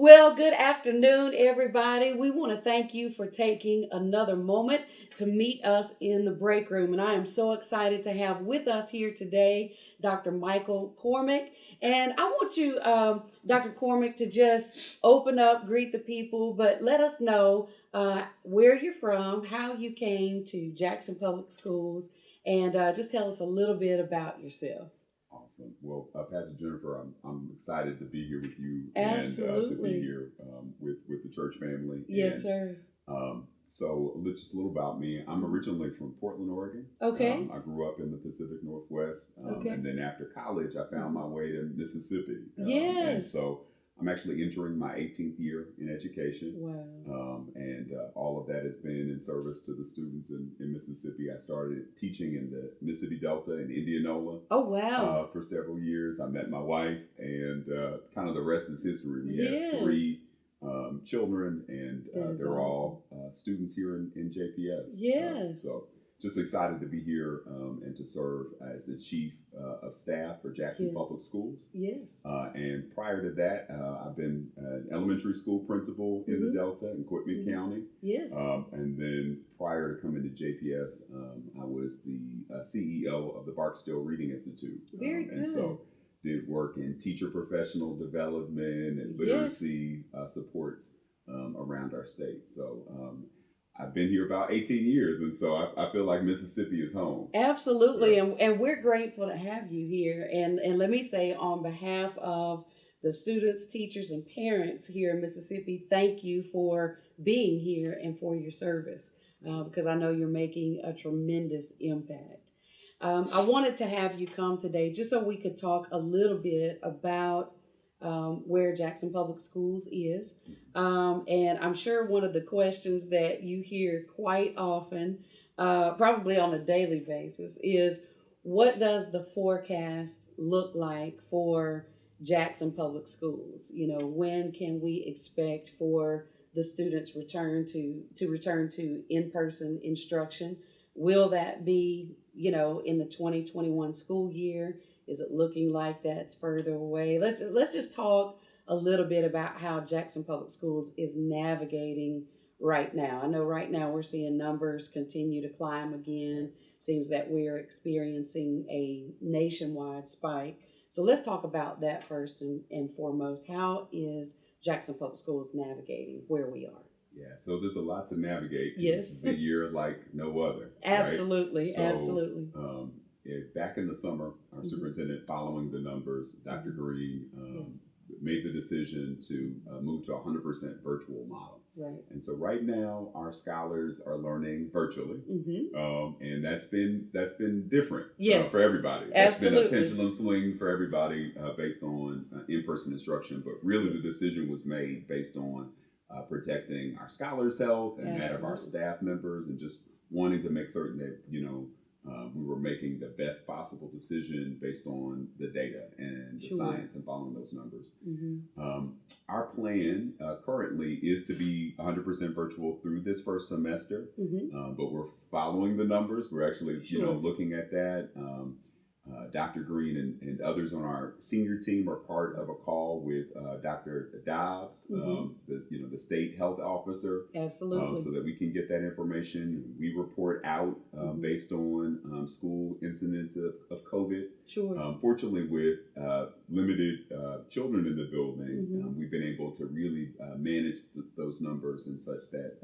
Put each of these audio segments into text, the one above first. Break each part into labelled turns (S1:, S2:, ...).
S1: Well, good afternoon, everybody. We want to thank you for taking another moment to meet us in the break room. And I am so excited to have with us here today Dr. Michael Cormack. And I want you, Dr. Cormack, to just open up, greet the people, but let us know where you're from, how you came to Jackson Public Schools, and just tell us a little bit about yourself.
S2: Awesome. Well, Pastor Jennifer, I'm excited to be here with you.
S1: Absolutely.
S2: And to be here with the church family.
S1: Yes, sir.
S2: So just a little about me. I'm originally from Portland, Oregon.
S1: Okay.
S2: I grew up in the Pacific Northwest.
S1: Okay.
S2: And then after college, I found my way to Mississippi.
S1: Yes.
S2: And so I'm actually entering my 18th year in education.
S1: Wow.
S2: And all of that has been in service to the students in Mississippi. I started teaching in the Mississippi Delta in Indianola.
S1: Oh, wow.
S2: For several years. I met my wife, and kind of the rest is history. We have 3 children, and they're
S1: awesome.
S2: all students here in JPS.
S1: Yes.
S2: So just excited to be here and to serve as the chief of staff for Jackson Public Schools.
S1: Yes.
S2: And prior to that, I've been an elementary school principal in the Delta in Cormack County.
S1: Yes.
S2: And then prior to coming to JPS, I was the CEO of the Barksdale Reading Institute.
S1: Very good.
S2: And so did work in teacher professional development and literacy supports around our state. So I've been here about 18 years, and so I feel like Mississippi is home.
S1: Absolutely, and we're grateful to have you here. And let me say, on behalf of the students, teachers, and parents here in Mississippi, thank you for being here and for your service, because I know you're making a tremendous impact. I wanted to have you come today just so we could talk a little bit about where Jackson Public Schools is. And I'm sure one of the questions that you hear quite often, probably on a daily basis, is what does the forecast look like for Jackson Public Schools? You know, when can we expect for the students return to in-person instruction? Will that be, in the 2021 school year? Is it looking like that's further away? Let's just talk a little bit about how Jackson Public Schools is navigating right now. I know right now we're seeing numbers continue to climb again. Seems that we're experiencing a nationwide spike. So let's talk about that first and foremost. How is Jackson Public Schools navigating where we are?
S2: Yeah, so there's a lot to navigate.
S1: Yes.
S2: This is a year like no other.
S1: Absolutely,
S2: right? So,
S1: absolutely.
S2: Back in the summer, our superintendent, following the numbers, Dr. Green, made the decision to move to a 100% virtual model.
S1: Right.
S2: And so right now, our scholars are learning virtually, and that's been different for everybody.
S1: Absolutely.
S2: That's been a pendulum swing for everybody based on in-person instruction, but really the decision was made based on protecting our scholars' health and that of our staff members, and just wanting to make certain that we were making the best possible decision based on the data and the science and following those numbers. Our plan currently is to be 100% virtual through this first semester, but we're following the numbers. We're actually looking at that. Dr. Green and others on our senior team are part of a call with Dr. Dobbs, the state health officer.
S1: Absolutely.
S2: So that we can get that information. We report out based on school incidents of COVID.
S1: Sure.
S2: Fortunately, with limited children in the building, we've been able to really manage those numbers and such that,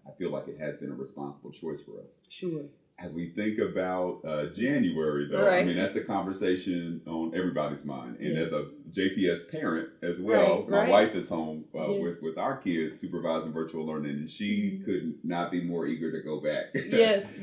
S2: I feel like it has been a responsible choice for us.
S1: Sure.
S2: As we think about January, though, I mean, that's a conversation on everybody's mind. And as a JPS parent as well, my wife is home with our kids supervising virtual learning, and she could not be more eager to go back.
S1: Yes.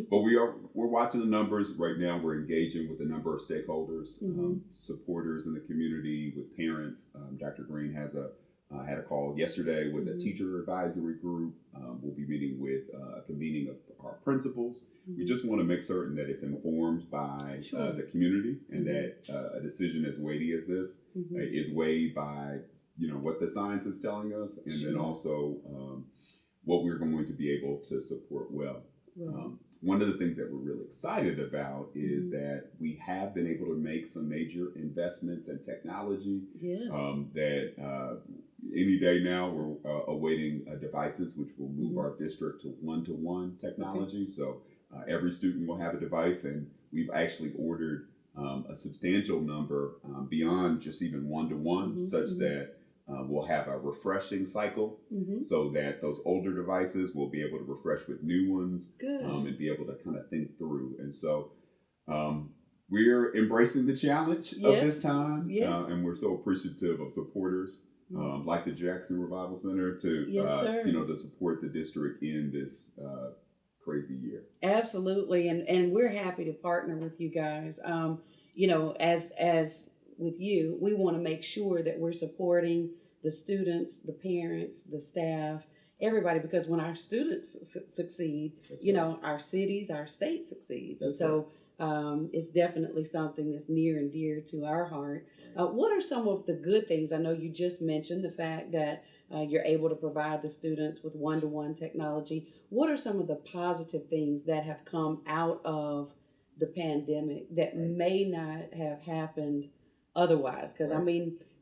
S2: But we're watching the numbers right now. We're engaging with a number of stakeholders, supporters in the community, with parents. Dr. Green had a call yesterday with a teacher advisory group. We'll be meeting with a convening of our principals. We just want to make certain that it's informed by the community, and that a decision as weighty as this is weighed by what the science is telling us, and then also what we're going to be able to support well. one of the things that we're really excited about is that we have been able to make some major investments in technology.
S1: Yes.
S2: That any day now we're awaiting devices which will move our district to one-to-one technology. Okay. So every student will have a device, and we've actually ordered a substantial number beyond just even one-to-one, such that we'll have a refreshing cycle, so that those older devices will be able to refresh with new ones. Good. And be able to kind of think through. And so we're embracing the challenge of this time, and we're so appreciative of supporters like the Jackson Revival Center to to support the district in this crazy year. Absolutely,
S1: and we're happy to partner with you guys. As with you, we want to make sure that we're supporting the students, the parents, the staff, everybody, because when our students succeed, our cities, our state succeeds. That's and so it's definitely something that's near and dear to our heart. What are some of the good things? I know you just mentioned the fact that you're able to provide the students with one-to-one technology. What are some of the positive things that have come out of the pandemic that may not have happened otherwise? Because,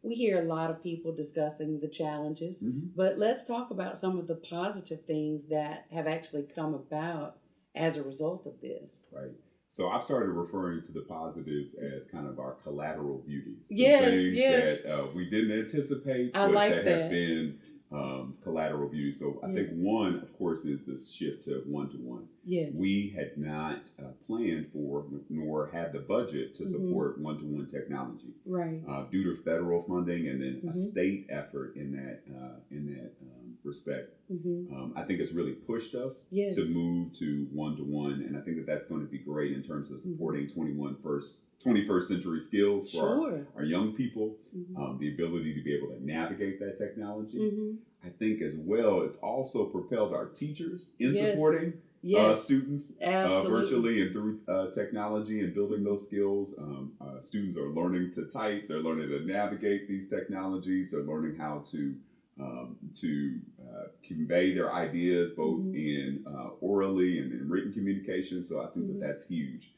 S1: we hear a lot of people discussing the challenges, but let's talk about some of the positive things that have actually come about as a result of this.
S2: Right. So I've started referring to the positives as kind of our collateral beauties.
S1: Yes.
S2: That we didn't anticipate,
S1: but that
S2: have been collateral beauties. So I think one, of course, is this shift to one-to-one. Yes. We had not planned for nor had the budget to support one-to-one technology. Right. Due to federal funding and then a state effort in that respect. I think it's really pushed us to move to one-to-one, and I think that that's going to be great in terms of supporting 21st century skills for our young people, the ability to be able to navigate that technology. I think as well, it's also propelled our teachers in supporting students virtually and through technology and building those skills. Students are learning to type, they're learning to navigate these technologies, they're learning how to convey their ideas both in orally and in written communication. So I think that that's huge.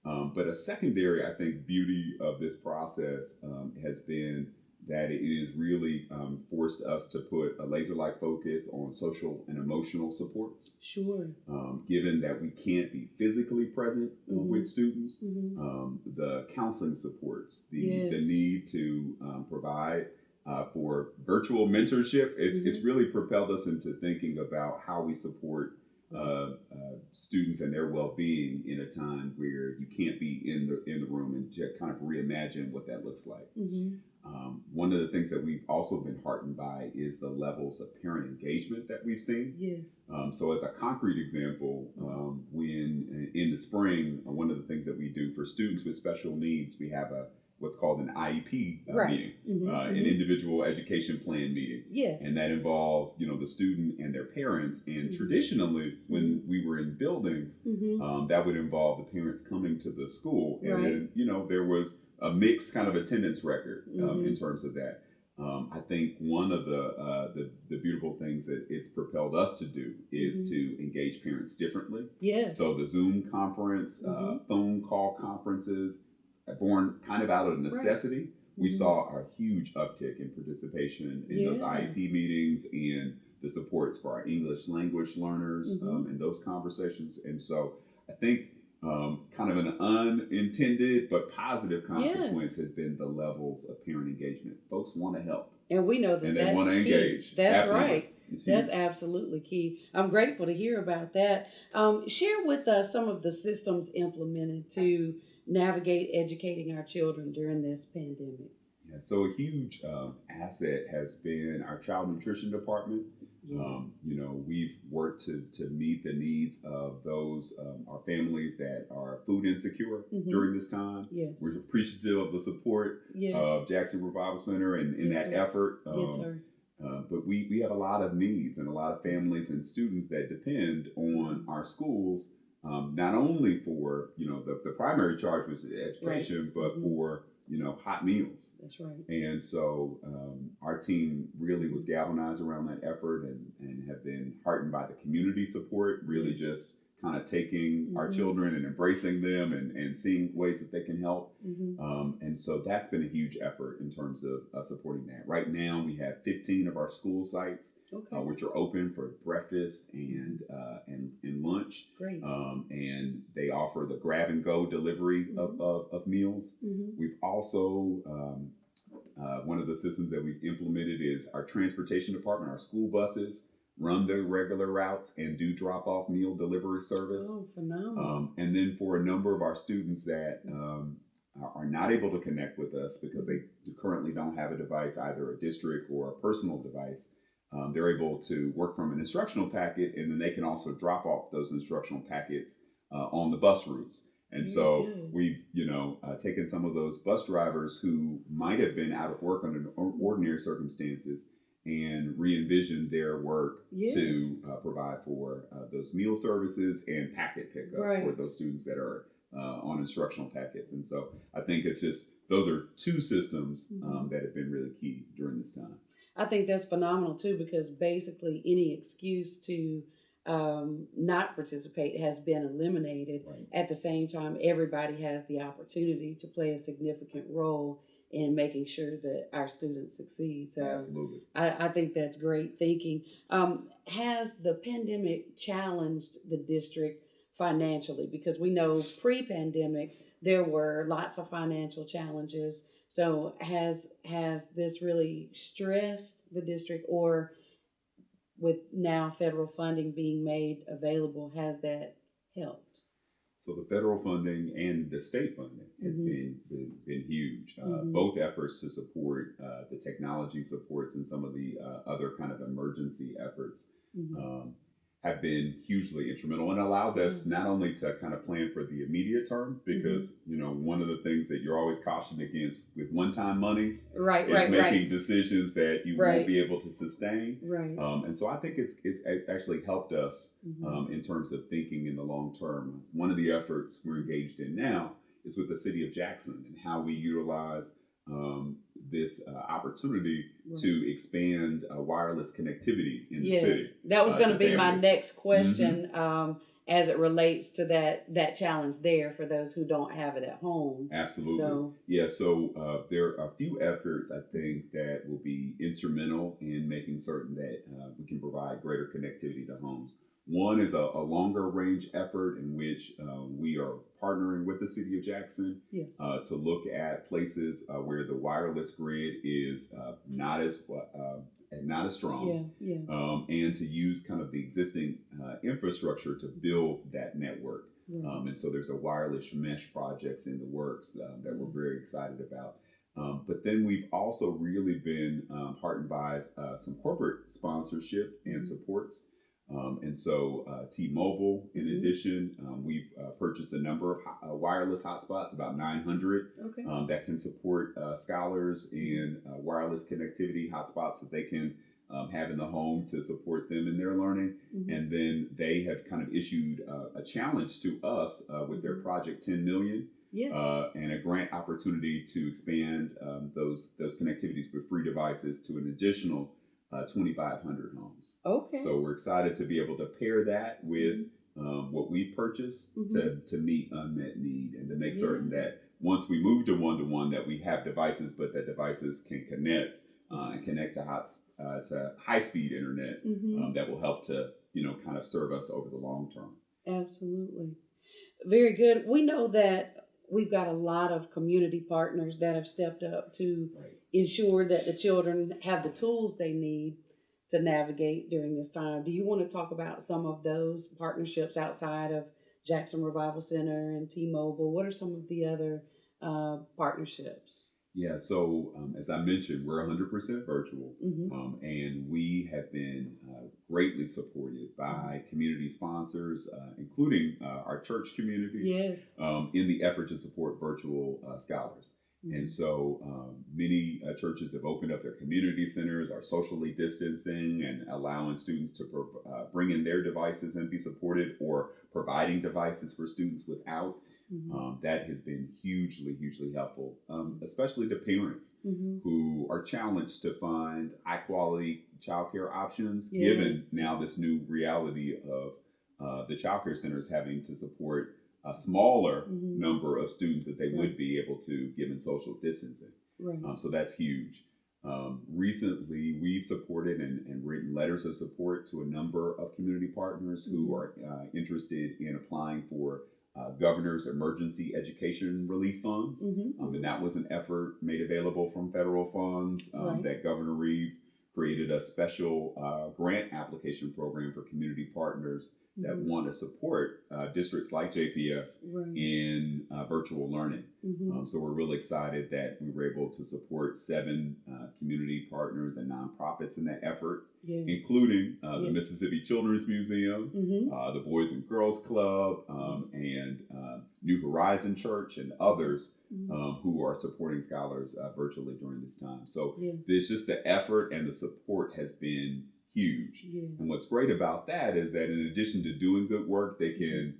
S2: But a secondary, I think, beauty of this process has been that it has really forced us to put a laser-like focus on social and emotional supports. Sure. Given that we can't be physically present with students, the counseling supports, the need to provide for virtual mentorship, it's really propelled us into thinking about how we support students and their well-being in a time where you can't be in the room, and to kind of reimagine what that looks like. One of the things that we've also been heartened by is the levels of parent engagement that we've seen. Yes. So as a concrete example, when in the spring, one of the things that we do for students with special needs, we have what's called an IEP meeting, an individual education plan meeting. Yes. And that involves, the student and their parents. And traditionally, when we were in buildings, that would involve the parents coming to the school. And then, there was a mixed kind of attendance record in terms of that. I think one of the beautiful things that it's propelled us to do is to engage parents differently. Yes. So the Zoom conference, phone call conferences, born kind of out of necessity. We saw a huge uptick in participation in those IEP meetings and the supports for our English language learners in those conversations. And so I think kind of an unintended but positive consequence has been the levels of parent engagement. Folks want to help.
S1: And we know that
S2: and
S1: that's
S2: they want to engage.
S1: That's
S2: absolutely.
S1: Right. That's absolutely key. I'm grateful to hear about that. Share with us some of the systems implemented to navigate educating our children during this pandemic.
S2: Yeah, so a huge asset has been our child nutrition department. We've worked to meet the needs of those, our families that are food insecure during this time. Yes. We're appreciative of the support of Jackson Revival Center and in that effort. Yes, sir. But we have a lot of needs and a lot of families and students that depend on our schools, not only for, the primary charge was education, but for, hot meals. That's right. And so our team really was galvanized around that effort and have been heartened by the community support, really just kind of taking our children and embracing them and seeing ways that they can help. And so that's been a huge effort in terms of supporting that. Right now, we have 15 of our school sites, which are open for breakfast and lunch.
S1: Great.
S2: And they offer the grab and go delivery of meals. We've also, one of the systems that we've implemented is our transportation department, our school buses run the regular routes and do drop-off meal delivery service.
S1: Oh, phenomenal.
S2: And then for a number of our students that are not able to connect with us because they currently don't have a device, either a district or a personal device, they're able to work from an instructional packet, and then they can also drop off those instructional packets on the bus routes. And so we've, taken some of those bus drivers who might have been out of work under ordinary circumstances and re-envision their work to provide for those meal services and packet pickup for those students that are on instructional packets. And so I think it's just, those are two systems that have been really key during this time.
S1: I think that's phenomenal too, because basically any excuse to not participate has been eliminated. At the same time, everybody has the opportunity to play a significant role in making sure that our students succeed. So
S2: absolutely.
S1: I think that's great thinking. Has the pandemic challenged the district financially? Because we know pre-pandemic, there were lots of financial challenges. So has this really stressed the district, or with now federal funding being made available, has that helped?
S2: So the federal funding and the state funding has been huge. Both efforts to support the technology supports and some of the other kind of emergency efforts have been hugely instrumental and allowed us not only to kind of plan for the immediate term, because one of the things that you're always cautioned against with one-time monies is making decisions that you won't be able to sustain. And so I think it's actually helped us in terms of thinking in the long term. One of the efforts we're engaged in now is with the city of Jackson and how we utilize this opportunity to expand wireless connectivity in the city.
S1: That was going to be my next question as it relates to that challenge there for those who don't have it at home.
S2: Absolutely. So there are a few efforts, I think, that will be instrumental in making certain that we can provide greater connectivity to homes. One is a longer range effort in which we are partnering with the city of Jackson to look at places where the wireless grid is not as strong, and to use kind of the existing infrastructure to build that network. And so there's a wireless mesh projects in the works that we're very excited about. But then we've also really been heartened by some corporate sponsorship and supports. And so T-Mobile, in addition, we've purchased a number of wireless hotspots, about 900, that can support scholars in wireless connectivity hotspots that they can have in the home to support them in their learning. And then they have kind of issued a challenge to us with their project 10 million. And a grant opportunity to expand those connectivities with free devices to an additional 2,500 homes. So we're excited to be able to pair that with what we've purchased to meet unmet need and to make certain that once we move to one-to-one that we have devices, but that devices can connect and connect to high-speed internet that will help to kind of serve us over the long term.
S1: Absolutely. Very good. We know that we've got a lot of community partners that have stepped up to ensure that the children have the tools they need to navigate during this time. Do you want to talk about some of those partnerships outside of Jackson Revival Center and T-Mobile? What are some of the other partnerships?
S2: So as I mentioned, we're 100% virtual, and we have been greatly supported by community sponsors, including our church communities, in the effort to support virtual scholars. And so many churches have opened up their community centers, are socially distancing and allowing students to bring in their devices and be supported, or providing devices for students without. That has been hugely, hugely helpful, especially to parents who are challenged to find high quality childcare options, given now this new reality of the child care centers having to support a smaller
S1: Mm-hmm.
S2: number of students that they
S1: Right.
S2: would be able to given social distancing.
S1: Right.
S2: So that's huge. Recently, we've supported and written letters of support to a number of community partners who
S1: Mhm.
S2: are interested in applying for governor's emergency education relief funds.
S1: Mm-hmm.
S2: And that was an effort made available from federal funds
S1: Right.
S2: that Governor Reeves created a special grant application program for community partners that
S1: Mhm.
S2: want to support districts like JPS
S1: Right.
S2: in virtual learning.
S1: Mm-hmm.
S2: So we're really excited that we were able to support 7 community partners and nonprofits in that effort,
S1: Yes.
S2: including the
S1: Yes.
S2: Mississippi Children's Museum,
S1: Mm-hmm.
S2: the Boys and Girls Club,
S1: Yes.
S2: and New Horizon Church and others
S1: Mm-hmm.
S2: who are supporting scholars virtually during this time. So
S1: Yes.
S2: there's just the effort and the support has been huge.
S1: Yes.
S2: And what's great about that is that in addition to doing good work, they can,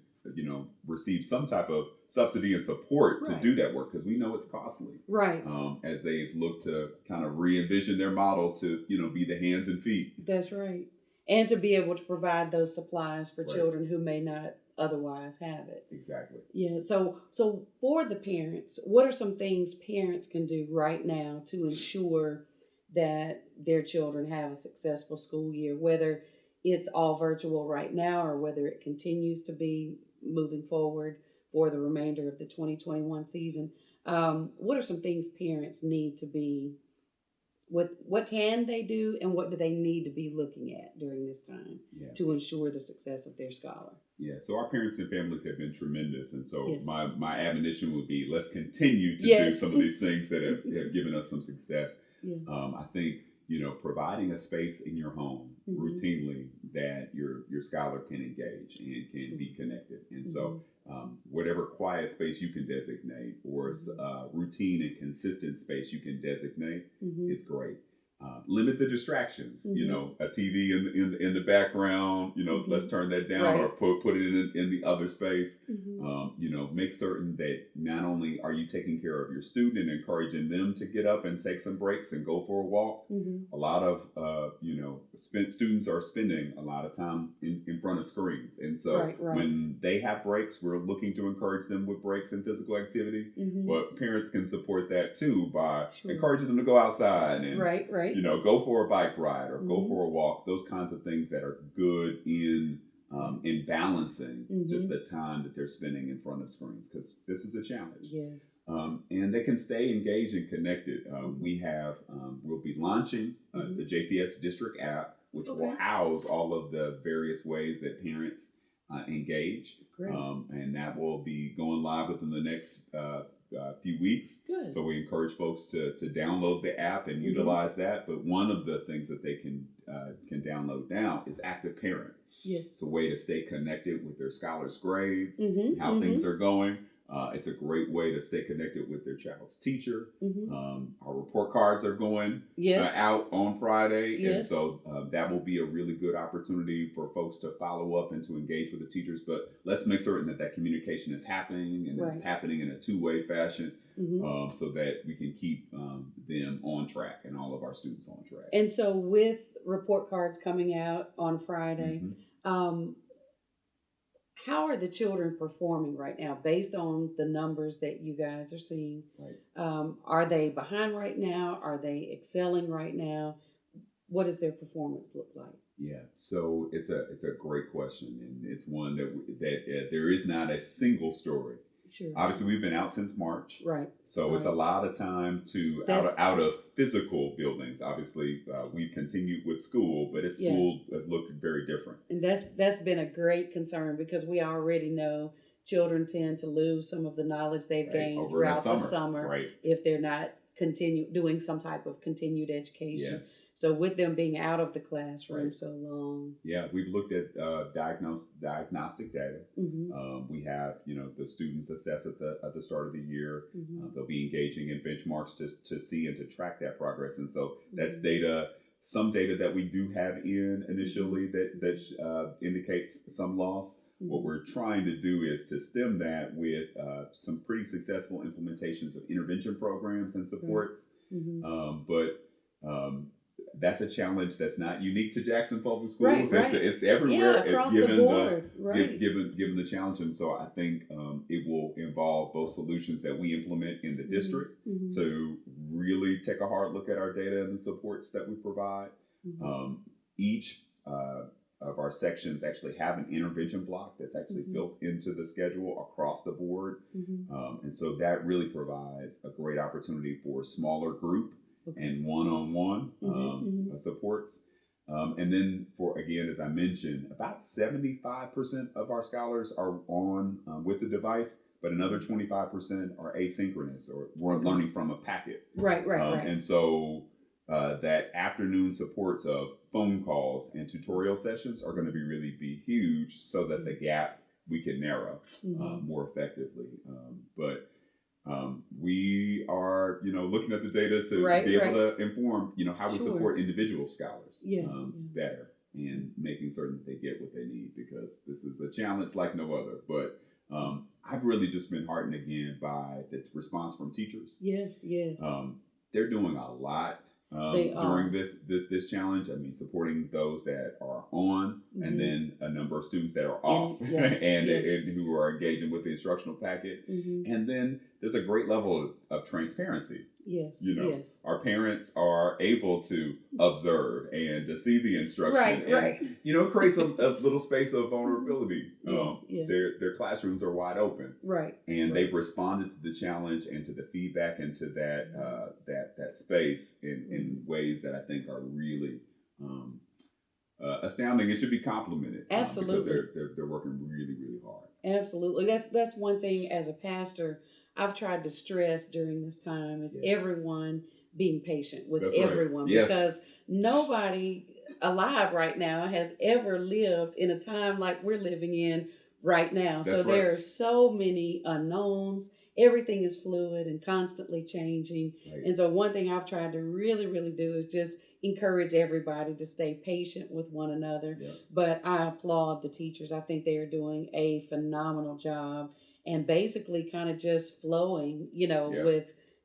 S2: receive some type of subsidy and support
S1: Right.
S2: to do that work because we know it's costly.
S1: Right.
S2: As they've looked to kind of re-envision their model to, be the hands and feet.
S1: That's right. And to be able to provide those supplies for
S2: Right.
S1: children who may not otherwise have it.
S2: Exactly.
S1: Yeah. So for the parents, what are some things parents can do right now to ensure that their children have a successful school year, whether it's all virtual right now or whether it continues to be moving forward for the remainder of the 2021 season? What are some things parents need to be, what can they do and what do they need to be looking at during this time
S2: Yeah.
S1: to ensure the success of their scholar?
S2: Yeah. So our parents and families have been tremendous. And so
S1: Yes.
S2: my admonition would be let's continue to do
S1: Yes.
S2: some of these things that have given us some success.
S1: Yeah.
S2: I think, providing a space in your home
S1: Mhm.
S2: routinely that your scholar can engage and can be connected. And so whatever quiet space you can designate or routine and consistent space you can designate
S1: Mhm.
S2: is great. Limit the distractions.
S1: Mhm.
S2: A TV in the background.
S1: Mhm.
S2: Let's turn that down
S1: Right.
S2: or put it in the other space.
S1: Mhm.
S2: Make certain that not only are you taking care of your student and encouraging them to get up and take some breaks and go for a walk.
S1: Mhm.
S2: A lot of students are spending a lot of time in front of screens, and so
S1: Right.
S2: when they have breaks, we're looking to encourage them with breaks and physical activity.
S1: Mhm.
S2: But parents can support that too by
S1: Sure.
S2: encouraging them to go outside and
S1: Right.
S2: go for a bike ride or go
S1: Mhm.
S2: for a walk. Those kinds of things that are good in balancing just
S1: Mhm.
S2: the time that they're spending in front of screens because this is a challenge.
S1: Yes.
S2: And they can stay engaged and connected. We'll be launching
S1: Mhm.
S2: the JPS district app, which will
S1: Okay.
S2: house all of the various ways that parents engage.
S1: Great.
S2: And that will be going live within the next few weeks.
S1: Good.
S2: So we encourage folks to download the app and
S1: Mhm.
S2: utilize that. But one of the things that they can download now is Active Parent.
S1: Yes.
S2: It's a way to stay connected with their scholars' grades,
S1: Mhm.
S2: how
S1: Mhm.
S2: things are going. It's a great way to stay connected with their child's teacher.
S1: Mhm.
S2: Our report cards are going
S1: Yes.
S2: out on Friday. And
S1: Yes.
S2: so that will be a really good opportunity for folks to follow up and to engage with the teachers. But let's make certain that communication is happening and
S1: Right.
S2: it's happening in a two-way fashion
S1: Mhm.
S2: so that we can keep them on track and all of our students on track.
S1: And so with report cards coming out on Friday,
S2: Mhm.
S1: how are the children performing right now based on the numbers that you guys are seeing?
S2: Right.
S1: Are they behind right now? Are they excelling right now? What does their performance look like?
S2: Yeah, so it's a great question, and it's one that there is not a single story.
S1: Sure.
S2: Obviously, we've been out since March,
S1: Right.
S2: so it's a
S1: Right.
S2: lot of time to
S1: That's-
S2: out of physical buildings. Obviously, we've continued with school, but
S1: Yeah.
S2: school has looked very different.
S1: And that's been a great concern because we already know children tend to lose some of the knowledge they've
S2: Right,
S1: gained
S2: over in the
S1: throughout the summer
S2: right?
S1: if they're not doing some type of continued education.
S2: Yeah.
S1: So with them being out of the classroom
S2: Right.
S1: so long.
S2: Yeah, we've looked at diagnostic data.
S1: Mm-hmm.
S2: We have the students assess at the start of the year.
S1: Mm-hmm.
S2: They'll be engaging in benchmarks to see and to track that progress, and so that's some data that we do have in initially that indicates some loss.
S1: Mm-hmm.
S2: What we're trying to do is to stem that with some pretty successful implementations of intervention programs and supports.
S1: Mm-hmm.
S2: But that's a challenge that's not unique to Jackson Public Schools.
S1: Right.
S2: It's everywhere.
S1: Across
S2: given
S1: the board. Right.
S2: Given the challenge, and so I think it will involve both solutions that we implement in the district to really take a hard look at our data and the supports that we provide. Each of our sections actually have an intervention block that's actually built into the schedule across the board. And so that really provides a great opportunity for a smaller group and one-on-one supports. And then again, as I mentioned, about 75% of our scholars are on with the device, but another 25% are asynchronous or we're learning from a packet.
S1: Right.
S2: And so that afternoon supports of phone calls and tutorial sessions are going to be huge so that the gap we can narrow more effectively. But we are, looking at the data to be able to inform, how we support individual scholars better and making certain that they get what they need, because this is a challenge like no other. But I've really just been heartened again by the response from teachers.
S1: Yes.
S2: They're doing a lot during this challenge. I mean, supporting those that are on, and then a number of students that are off, and who are engaging with the instructional packet. And then there's a great level of transparency.
S1: Yes.
S2: Our parents are able to observe and to see the instruction.
S1: Right.
S2: It creates a little space of vulnerability. Their classrooms are wide open.
S1: Right.
S2: And they've responded to the challenge and to the feedback and to that space in ways that I think are really astounding. It should be complimented.
S1: Absolutely.
S2: Because they're working really, really hard.
S1: Absolutely. That's one thing as a pastor I've tried to stress during this time is everyone being patient with everyone. Because nobody alive right now has ever lived in a time like we're living in right now. There are so many unknowns. Everything is fluid and constantly changing. And so one thing I've tried to really, really do is just encourage everybody to stay patient with one another. But I applaud the teachers. I think they are doing a phenomenal job and basically kind of just flowing,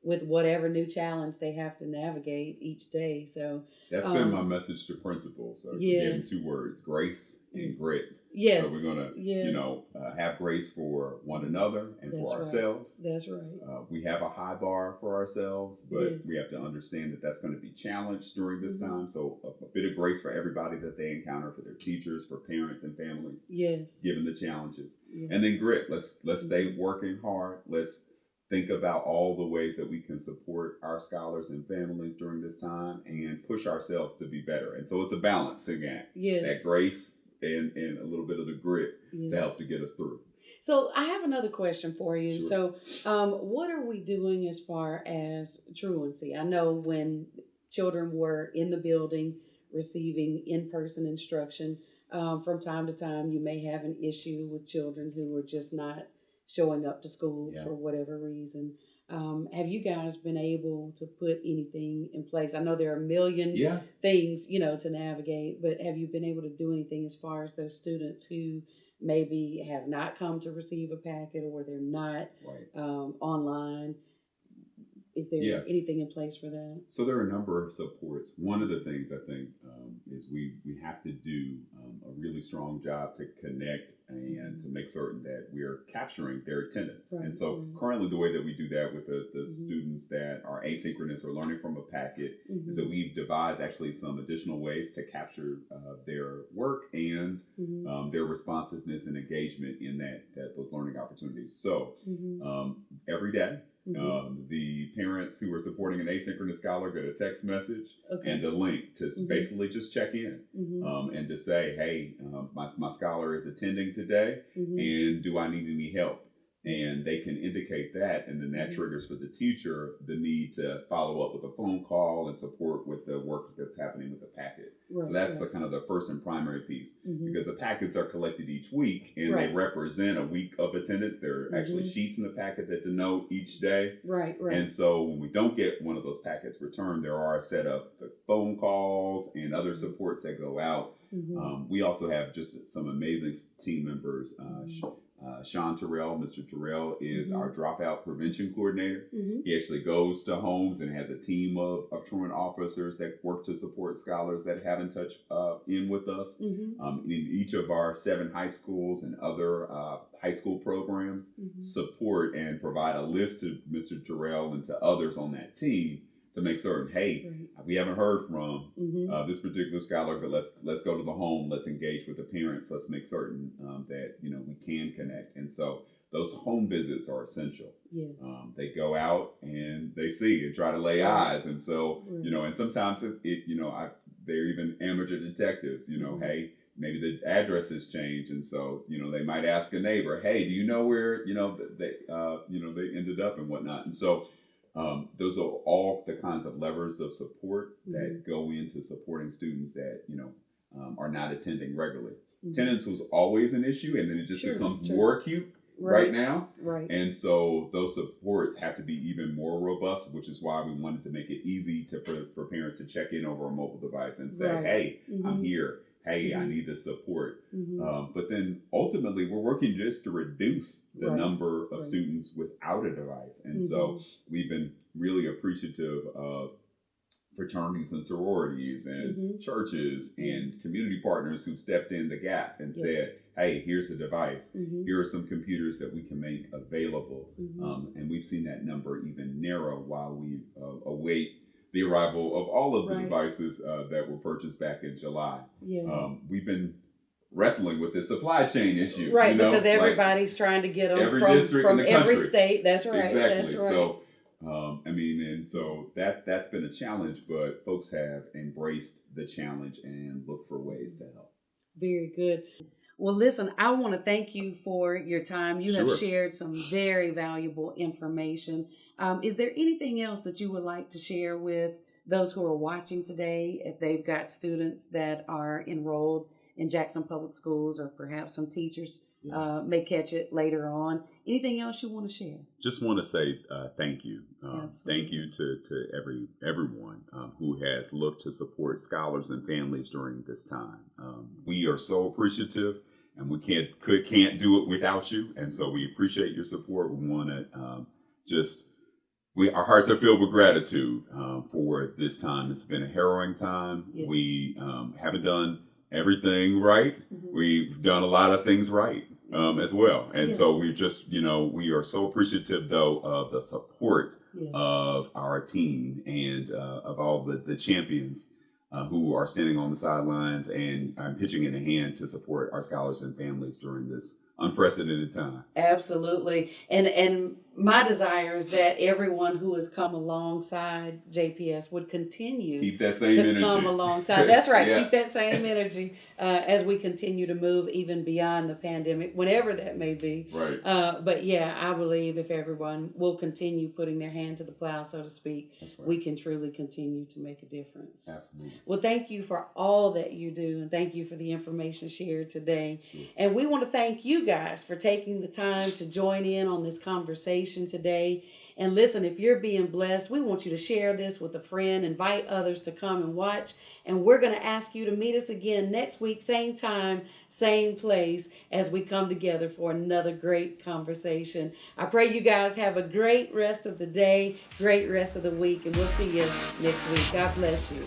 S1: with whatever new challenge they have to navigate each day. So
S2: that's been my message to principals. So again, 2 words: grace and grit.
S1: Yes.
S2: So we're gonna, have grace for one another and for ourselves.
S1: That's right.
S2: We have a high bar for ourselves, but we have to understand that that's going to be challenged during this time. So a bit of grace for everybody that they encounter, for their teachers, for parents and families.
S1: Yes.
S2: Given the challenges, and then grit. Let's stay working hard. Let's think about all the ways that we can support our scholars and families during this time and push ourselves to be better. And so it's a balancing act. That grace and a little bit of the grit to help to get us through.
S1: So I have another question for you. So what are we doing as far as truancy? I know when children were in the building receiving in-person instruction, from time to time you may have an issue with children who are just not showing up to school for whatever reason. Have you guys been able to put anything in place? I know there are a million things, to navigate, but have you been able to do anything as far as those students who maybe have not come to receive a packet or they're not online? Is there anything in place for that?
S2: So there are a number of supports. One of the things I think is we have to do a really strong job to connect and to make certain that we're capturing their attendance. And so currently the way that we do that with the students that are asynchronous or learning from a packet is that we've devised actually some additional ways to capture their work and their responsiveness and engagement in those learning opportunities. So every day, the parents who are supporting an asynchronous scholar get a text message and a link to basically just check in and to say, hey, my scholar is attending today, and do I need any help? And they can indicate that, and then that triggers for the teacher the need to follow up with a phone call and support with the work that's happening with the packet. So that's the kind of the first and primary piece, because the packets are collected each week and they represent a week of attendance. There are actually sheets in the packet that denote each day. And so when we don't get one of those packets returned, there are a set of phone calls and other supports that go out. We also have just some amazing team members. Sean Terrell. Mr. Terrell is our dropout prevention coordinator.
S1: Mm-hmm.
S2: He actually goes to homes and has a team of truant officers that work to support scholars that haven't touched in with us.
S1: Mm-hmm.
S2: In each of our 7 high schools and other high school programs, support and provide a list to Mr. Terrell and to others on that team to make certain, hey, we haven't heard from this particular scholar, but let's go to the home, let's engage with the parents, let's make certain that we can connect. And so those home visits are essential.
S1: Yes.
S2: They go out and they see and try to lay eyes, and so and sometimes they're even amateur detectives. Hey, maybe the address has changed, and so they might ask a neighbor, hey, do you know where they ended up and whatnot, and so. Those are all the kinds of levers of support that go into supporting students that are not attending regularly. Attendance was always an issue, and then it just becomes more acute right now.
S1: Right.
S2: And so those supports have to be even more robust, which is why we wanted to make it easy for parents to check in over a mobile device and say, hey, I'm here. Hey, I need the support. But then ultimately, we're working just to reduce the number of students without a device. And so we've been really appreciative of fraternities and sororities and churches and community partners who've stepped in the gap and said, hey, here's a device. Here are some computers that we can make available. And we've seen that number even narrow while we await the arrival of all of the devices that were purchased back in July. We've been wrestling with the supply chain issue.
S1: Right, because everybody's trying to get them from every state. That's right.
S2: Exactly.
S1: That's right.
S2: So, and so that's been a challenge, but folks have embraced the challenge and look for ways to help.
S1: Very good. Well, listen, I want to thank you for your time. You have shared some very valuable information. Is there anything else that you would like to share with those who are watching today, if they've got students that are enrolled in Jackson Public Schools, or perhaps some teachers may catch it later on? Anything else you want to share?
S2: Just want to say thank you. Thank you to everyone who has looked to support scholars and families during this time. We are so appreciative, and we can't do it without you. And so we appreciate your support. We want to our hearts are filled with gratitude for this time. It's been a harrowing time. Yes. We haven't done everything right. We've done a lot of things right as well. And so we just, we are so appreciative, though, of the support of our team and of all the champions who are standing on the sidelines and pitching in a hand to support our scholars and families during this unprecedented time.
S1: Absolutely. And my desire is that everyone who has come alongside JPS would continue
S2: keep that same energy.
S1: Come alongside. That's right. Keep that same energy as we continue to move even beyond the pandemic, whenever that may be.
S2: Right.
S1: But I believe if everyone will continue putting their hand to the plow, so to speak, we can truly continue to make a difference.
S2: Absolutely.
S1: Well, thank you for all that you do, and thank you for the information shared today.
S2: Sure.
S1: And we want to thank you guys for taking the time to join in on this conversation today. And listen, if you're being blessed, we want you to share this with a friend, invite others to come and watch. And we're going to ask you to meet us again next week, same time, same place, as we come together for another great conversation. I pray you guys have a great rest of the day, great rest of the week, and we'll see you next week. God bless you.